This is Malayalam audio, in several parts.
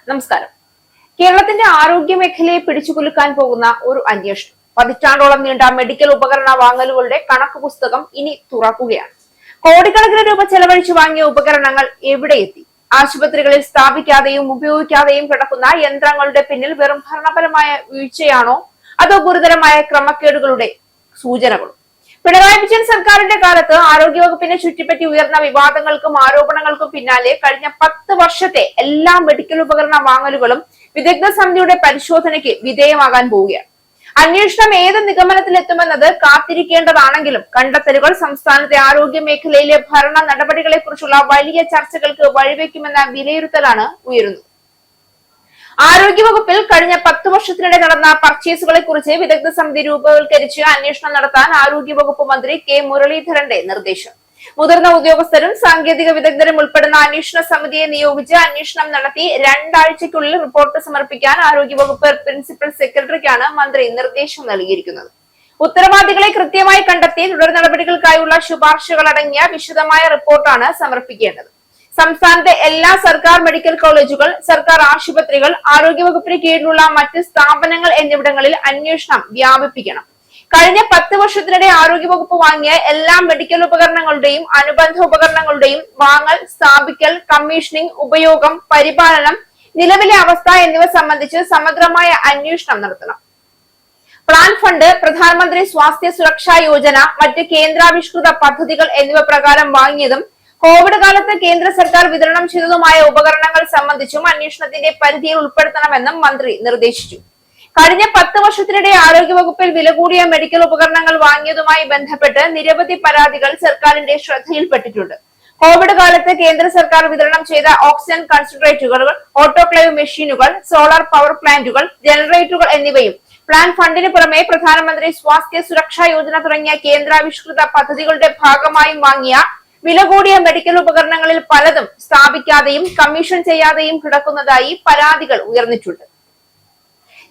നമസ്കാരം. കേരളത്തിന്റെ ആരോഗ്യ മേഖലയെ പിടിച്ചുകുലുക്കാൻ പോകുന്ന ഒരു അന്വേഷണം. പതിറ്റാണ്ടോളം നീണ്ട മെഡിക്കൽ ഉപകരണ വാങ്ങലുകളുടെ കണക്ക് പുസ്തകം ഇനി തുറക്കുകയാണ്. കോടിക്കണക്കിന് രൂപ ചെലവഴിച്ചു വാങ്ങിയ ഉപകരണങ്ങൾ എവിടെ എത്തി? ആശുപത്രികളിൽ സ്ഥാപിക്കാതെയും ഉപയോഗിക്കാതെയും കിടക്കുന്ന യന്ത്രങ്ങളുടെ പിന്നിൽ വെറും ഭരണപരമായ വീഴ്ചയാണോ, അതോ ഗുരുതരമായ ക്രമക്കേടുകളുടെ സൂചനകളും? പിണറായി വിജയൻ സർക്കാരിന്റെ കാലത്ത് ആരോഗ്യവകുപ്പിനെ ചുറ്റിപ്പറ്റി ഉയർന്ന വിവാദങ്ങൾക്കും ആരോപണങ്ങൾക്കും പിന്നാലെ കഴിഞ്ഞ 10 വർഷത്തെ എല്ലാ മെഡിക്കൽ ഉപകരണ വാങ്ങലുകളും വിദഗ്ധ സമിതിയുടെ പരിശോധനയ്ക്ക് വിധേയമാകാൻ പോവുകയാണ്. അന്വേഷണം ഏത് നിഗമനത്തിലെത്തുമെന്നത് കാത്തിരിക്കേണ്ടതാണെങ്കിലും കണ്ടെത്തലുകൾ സംസ്ഥാനത്തെ ആരോഗ്യ മേഖലയിലെ ഭരണ നടപടികളെ കുറിച്ചുള്ള വലിയ ചർച്ചകൾക്ക് വഴിവെക്കുമെന്ന വിലയിരുത്തലാണ് ഉയരുന്നത്. ആരോഗ്യവകുപ്പിൽ കഴിഞ്ഞ 10 വർഷത്തിനിടെ നടന്ന പർച്ചേസുകളെ കുറിച്ച് വിദഗ്ധ സമിതി രൂപവൽക്കരിച്ച് അന്വേഷണം നടത്താൻ ആരോഗ്യവകുപ്പ് മന്ത്രി കെ മുരളീധരന്റെ നിർദ്ദേശം. മുതിർന്ന ഉദ്യോഗസ്ഥരും സാങ്കേതിക വിദഗ്ധരും ഉൾപ്പെടുന്ന അന്വേഷണ സമിതിയെ നിയോഗിച്ച് അന്വേഷണം നടത്തി 2 ആഴ്ചയ്ക്കുള്ളിൽ റിപ്പോർട്ട് സമർപ്പിക്കാൻ ആരോഗ്യവകുപ്പ് പ്രിൻസിപ്പൽ സെക്രട്ടറിക്കാണ് മന്ത്രി നിർദ്ദേശം നൽകിയിരിക്കുന്നത്. ഉത്തരവാദികളെ കൃത്യമായി കണ്ടെത്തി തുടർ നടപടികൾക്കായുള്ള ശുപാർശകൾ അടങ്ങിയ വിശദമായ റിപ്പോർട്ടാണ് സമർപ്പിക്കേണ്ടത്. സംസ്ഥാനത്തെ എല്ലാ സർക്കാർ മെഡിക്കൽ കോളേജുകൾ, സർക്കാർ ആശുപത്രികൾ, ആരോഗ്യവകുപ്പിന് കീഴിലുള്ള മറ്റ് സ്ഥാപനങ്ങൾ എന്നിവിടങ്ങളിൽ അന്വേഷണം വ്യാപിപ്പിക്കണം. കഴിഞ്ഞ 10 വർഷത്തിനിടെ ആരോഗ്യവകുപ്പ് വാങ്ങിയ എല്ലാ മെഡിക്കൽ ഉപകരണങ്ങളുടെയും അനുബന്ധ ഉപകരണങ്ങളുടെയും വാങ്ങൽ, സ്ഥാപിക്കൽ, കമ്മീഷനിംഗ്, ഉപയോഗം, പരിപാലനം, നിലവിലെ അവസ്ഥ എന്നിവ സംബന്ധിച്ച് സമഗ്രമായ അന്വേഷണം നടത്തണം. പ്ലാൻ ഫണ്ട്, പ്രധാനമന്ത്രി സ്വാസ്ഥ്യ സുരക്ഷാ യോജന, മറ്റ് കേന്ദ്രാവിഷ്കൃത പദ്ധതികൾ എന്നിവ പ്രകാരം വാങ്ങിയതും കോവിഡ് കാലത്ത് കേന്ദ്ര സർക്കാർ വിതരണം ചെയ്തതുമായ ഉപകരണങ്ങൾ സംബന്ധിച്ചും അന്വേഷണത്തിന്റെ പരിധിയിൽ ഉൾപ്പെടുത്തണമെന്നും മന്ത്രി നിർദ്ദേശിച്ചു. കഴിഞ്ഞ 10 വർഷത്തിനിടെ ആരോഗ്യവകുപ്പിൽ വില കൂടിയ മെഡിക്കൽ ഉപകരണങ്ങൾ വാങ്ങിയതുമായി ബന്ധപ്പെട്ട് നിരവധി പരാതികൾ സർക്കാരിന്റെ ശ്രദ്ധയിൽപ്പെട്ടിട്ടുണ്ട്. കോവിഡ് കാലത്ത് കേന്ദ്ര സർക്കാർ വിതരണം ചെയ്ത ഓക്സിജൻ കൺസെൻട്രേറ്ററുകൾ, ഓട്ടോക്ലേവ് മെഷീനുകൾ, സോളാർ പവർ പ്ലാന്റുകൾ, ജനറേറ്ററുകൾ എന്നിവയും പ്ലാൻ ഫണ്ടിന് പുറമെ പ്രധാനമന്ത്രി സ്വാസ്ഥ്യ സുരക്ഷാ യോജന തുടങ്ങിയ കേന്ദ്രാവിഷ്കൃത പദ്ധതികളുടെ ഭാഗമായും വാങ്ങിയ വില കൂടിയ മെഡിക്കൽ ഉപകരണങ്ങളിൽ പലതും സ്ഥാപിക്കാതെയും കമ്മീഷൻ ചെയ്യാതെയും കിടക്കുന്നതായി പരാതികൾ ഉയർന്നിട്ടുണ്ട്.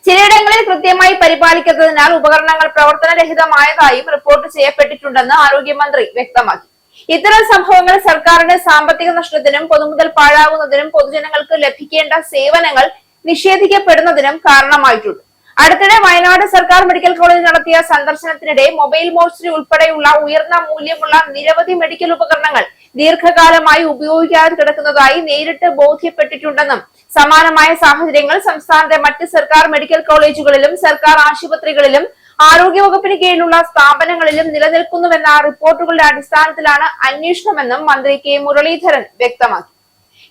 ചിലയിടങ്ങളിൽ കൃത്യമായി പരിപാലിക്കാത്തതിനാൽ ഉപകരണങ്ങൾ പ്രവർത്തനരഹിതമായതായും റിപ്പോർട്ട് ചെയ്യപ്പെട്ടിട്ടുണ്ടെന്ന് ആരോഗ്യമന്ത്രി വ്യക്തമാക്കി. ഇത്തരം സംഭവങ്ങൾ സർക്കാരിന്റെ സാമ്പത്തിക നഷ്ടത്തിനും പൊതുമുതൽ പാഴാകുന്നതിനും പൊതുജനങ്ങൾക്ക് ലഭിക്കേണ്ട സേവനങ്ങൾ നിഷേധിക്കപ്പെടുന്നതിനും കാരണമായിട്ടുണ്ട്. അടുത്തിടെ വയനാട് സർക്കാർ മെഡിക്കൽ കോളേജിൽ നടത്തിയ സന്ദർശനത്തിനിടെ മൊബൈൽ മോഴ്സറി ഉൾപ്പെടെയുള്ള ഉയർന്ന മൂല്യമുള്ള നിരവധി മെഡിക്കൽ ഉപകരണങ്ങൾ ദീർഘകാലമായി ഉപയോഗിക്കാതെ കിടക്കുന്നതായി നേരിട്ട് ബോധ്യപ്പെട്ടിട്ടുണ്ടെന്നും സമാനമായ സാഹചര്യങ്ങൾ സംസ്ഥാനത്തെ മറ്റ് സർക്കാർ മെഡിക്കൽ കോളേജുകളിലും സർക്കാർ ആശുപത്രികളിലും ആരോഗ്യവകുപ്പിന് കീഴിലുള്ള സ്ഥാപനങ്ങളിലും നിലനിൽക്കുന്നുവെന്ന റിപ്പോർട്ടുകളുടെ അടിസ്ഥാനത്തിലാണ് അന്വേഷണമെന്നും മന്ത്രി കെ മുരളീധരൻ വ്യക്തമാക്കി.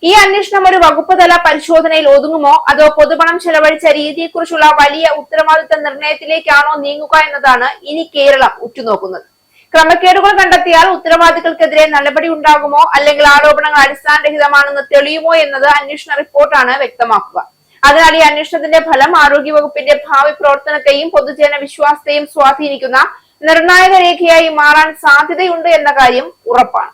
ഈ അന്വേഷണം ഒരു വകുപ്പ് തല പരിശോധനയിൽ ഒതുങ്ങുമോ, അതോ പൊതുപണം ചെലവഴിച്ച രീതിയെക്കുറിച്ചുള്ള വലിയ ഉത്തരവാദിത്ത നിർണയത്തിലേക്കാണോ നീങ്ങുക എന്നതാണ് ഇനി കേരളം ഉറ്റുനോക്കുന്നത്. ക്രമക്കേടുകൾ കണ്ടെത്തിയാൽ ഉത്തരവാദികൾക്കെതിരെ നടപടി ഉണ്ടാകുമോ, അല്ലെങ്കിൽ ആരോപണങ്ങൾ അടിസ്ഥാനരഹിതമാണെന്ന് തെളിയുമോ എന്നത് അന്വേഷണ റിപ്പോർട്ടാണ് വ്യക്തമാക്കുക. അതിനാൽ ഈ അന്വേഷണത്തിന്റെ ഫലം ആരോഗ്യവകുപ്പിന്റെ ഭാവി പ്രവർത്തനത്തെയും പൊതുജന വിശ്വാസത്തെയും സ്വാധീനിക്കുന്ന നിർണായക രേഖയായി മാറാൻ സാധ്യതയുണ്ട് എന്ന കാര്യം ഉറപ്പാണ്.